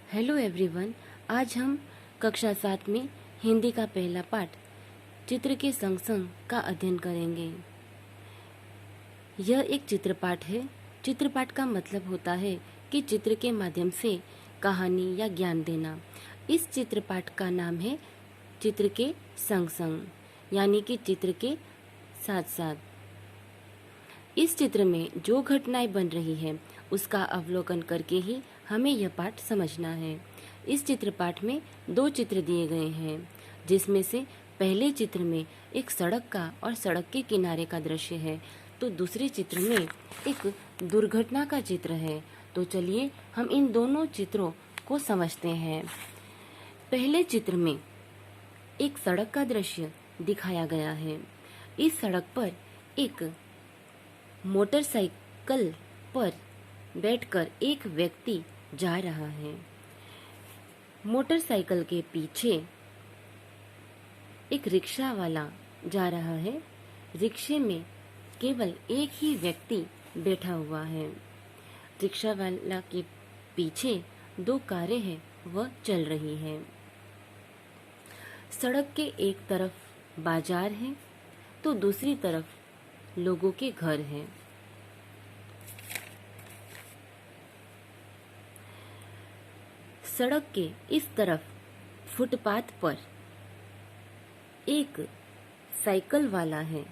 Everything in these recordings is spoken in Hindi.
Hello everyone. आज हम कक्षा 7 में हिंदी का पहला पाठ चित्र के संग संग का अध्ययन करेंगे। यह एक चित्रपाठ है। चित्रपाठ का मतलब होता है कि चित्र के माध्यम से कहानी या ज्ञान देना। इस चित्रपाठ का नाम है चित्र के संग संग, यानी कि चित्र के साथ साथ। इस चित्र में जो घटनाएं बन रही है उसका अवलोकन करके ही हमें यह पाठ समझना है। इस चित्रपाठ में 2 चित्र दिए गए हैं, जिसमें से पहले चित्र में एक सड़क का और सड़क के किनारे का दृश्य है, तो दूसरे चित्र में एक दुर्घटना का चित्र है। तो चलिए हम इन दोनों चित्रों को समझते हैं। पहले चित्र में एक सड़क का दृश्य दिखाया गया है। इस सड़क पर एक मोटरसाइकिल पर बैठकर एक व्यक्ति जा रहा है। मोटरसाइकिल के पीछे एक रिक्शा वाला जा रहा है। रिक्शे में केवल एक ही व्यक्ति बैठा हुआ है। रिक्शा वाला के पीछे 2 कारें हैं, वह चल रही है। सड़क के एक तरफ बाजार है तो दूसरी तरफ लोगों के घर हैं। सड़क के इस तरफ फुटपाथ पर एक साइकिल वाला है।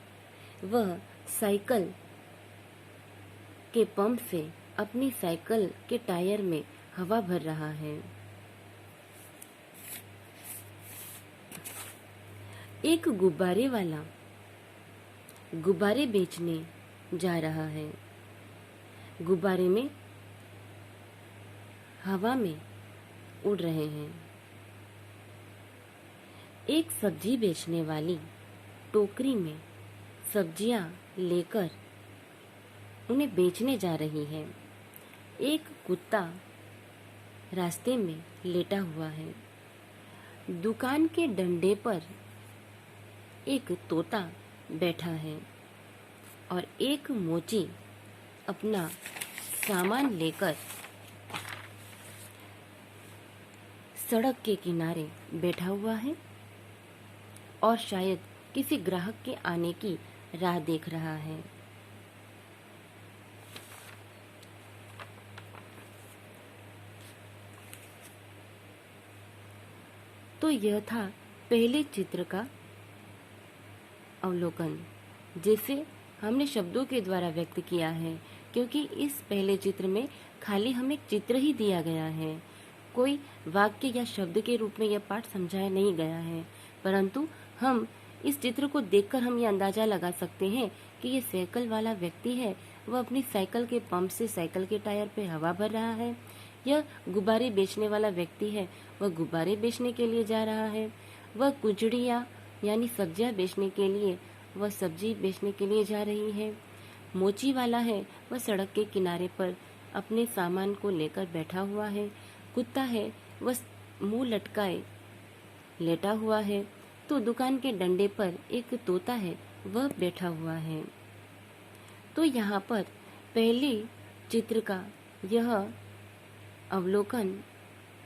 वह साइकिल के पंप से अपनी साइकिल के टायर में हवा भर रहा है। एक गुब्बारे वाला गुब्बारे बेचने जा रहा है। गुब्बारे में हवा में उड़ रहे हैं। एक सब्जी बेचने वाली टोकरी में सब्जियां लेकर उन्हें बेचने जा रही है। एक कुत्ता रास्ते में लेटा हुआ है। दुकान के डंडे पर एक तोता बैठा है और एक मोची अपना सामान लेकर सड़क के किनारे बैठा हुआ है और शायद किसी ग्राहक के आने की राह देख रहा है। तो यह था पहले चित्र का अवलोकन, जिसे हमने शब्दों के द्वारा व्यक्त किया है, क्योंकि इस पहले चित्र में खाली हमें चित्र ही दिया गया है। कोई वाक्य या शब्द के रूप में यह पाठ समझाया नहीं गया है, परंतु हम इस चित्र को देखकर हम ये अंदाजा लगा सकते हैं कि ये साइकिल वाला व्यक्ति है, वह अपनी साइकिल के पंप से साइकिल के टायर पे हवा भर रहा है। यह गुब्बारे बेचने वाला व्यक्ति है, वह गुब्बारे बेचने के लिए जा रहा है। वह कुचड़िया यानी सब्जियां बेचने के लिए, वह सब्जी बेचने के लिए जा रही है। मोची वाला है, वह सड़क के किनारे पर अपने सामान को लेकर बैठा हुआ है। कुत्ता है, वह मुंह लटकाए लेटा हुआ है। तो दुकान के डंडे पर एक तोता है, वह बैठा हुआ है। तो यहाँ पर पहले चित्र का यह अवलोकन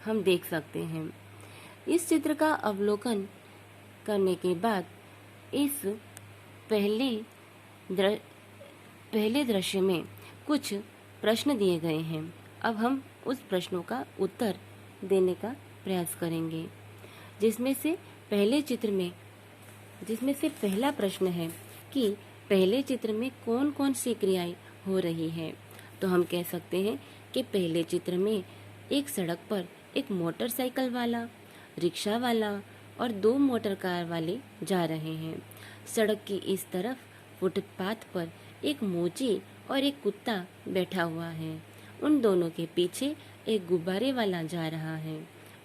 हम देख सकते हैं। इस चित्र का अवलोकन करने के बाद इस पहले दृश्य में कुछ प्रश्न दिए गए हैं। अब हम उस प्रश्नों का उत्तर देने का प्रयास करेंगे, जिसमें से पहला प्रश्न है कि पहले चित्र में कौन कौन सी क्रियाएं हो रही है। तो हम कह सकते हैं कि पहले चित्र में एक सड़क पर एक मोटरसाइकिल वाला, रिक्शा वाला और 2 मोटर कार वाले जा रहे हैं। सड़क की इस तरफ फुटपाथ पर एक मोची और एक कुत्ता बैठा हुआ है। उन दोनों के पीछे एक गुब्बारे वाला जा रहा है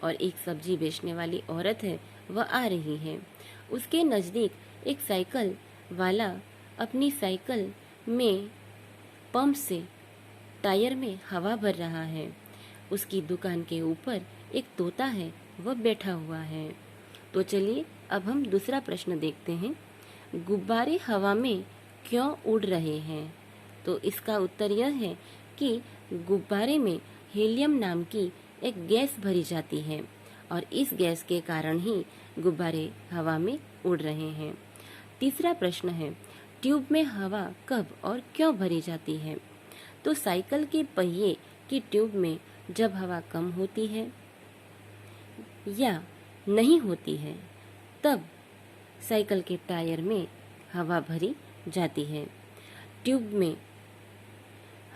और एक सब्जी बेचने वाली औरत है, वह आ रही है। उसके नज़दीक एक साइकिल वाला अपनी साइकिल में पंप से टायर में हवा भर रहा है। उसकी दुकान के ऊपर एक तोता है, वह बैठा हुआ है। तो चलिए अब हम दूसरा प्रश्न देखते हैं। गुब्बारे हवा में क्यों उड़ रहे हैं? तो इसका उत्तर यह है कि गुब्बारे में हीलियम नाम की एक गैस भरी जाती है और इस गैस के कारण ही गुब्बारे हवा में उड़ रहे हैं। तीसरा प्रश्न है, ट्यूब में हवा कब और क्यों भरी जाती है? तो साइकिल के पहिए की ट्यूब में जब हवा कम होती है या नहीं होती है तब साइकिल के टायर में हवा भरी जाती है। ट्यूब में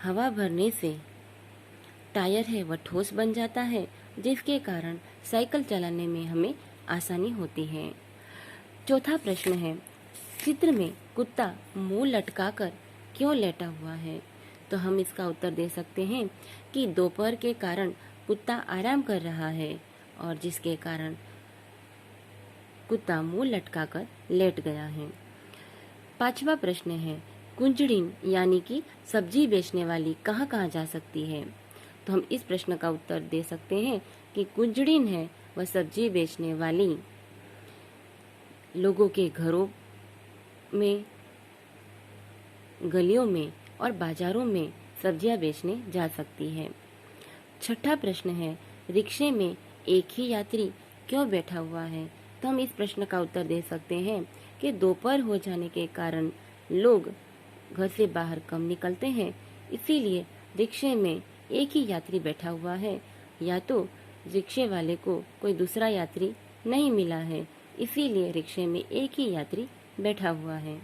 हवा भरने से टायर है वह ठोस बन जाता है, जिसके कारण साइकिल चलाने में हमें आसानी होती है। चौथा प्रश्न है, चित्र में कुत्ता मुंह लटकाकर क्यों लेटा हुआ है? तो हम इसका उत्तर दे सकते हैं कि दोपहर के कारण कुत्ता आराम कर रहा है और जिसके कारण कुत्ता मुंह लटकाकर लेट गया है। पांचवा प्रश्न है, कुंजड़िन यानी कि सब्जी बेचने वाली कहाँ कहाँ जा सकती है? तो हम इस प्रश्न का उत्तर दे सकते हैं कि कुंजड़िन है वह सब्जी बेचने वाली लोगों के घरों में, गलियों में और बाजारों में सब्जियां बेचने जा सकती है। छठा प्रश्न है, रिक्शे में एक ही यात्री क्यों बैठा हुआ है? तो हम इस प्रश्न का उत्तर दे सकते हैं कि दोपहर हो जाने के कारण लोग घर से बाहर कम निकलते हैं, इसीलिए रिक्शे में एक ही यात्री बैठा हुआ है, या तो रिक्शे वाले को कोई दूसरा यात्री नहीं मिला है, इसीलिए रिक्शे में एक ही यात्री बैठा हुआ है।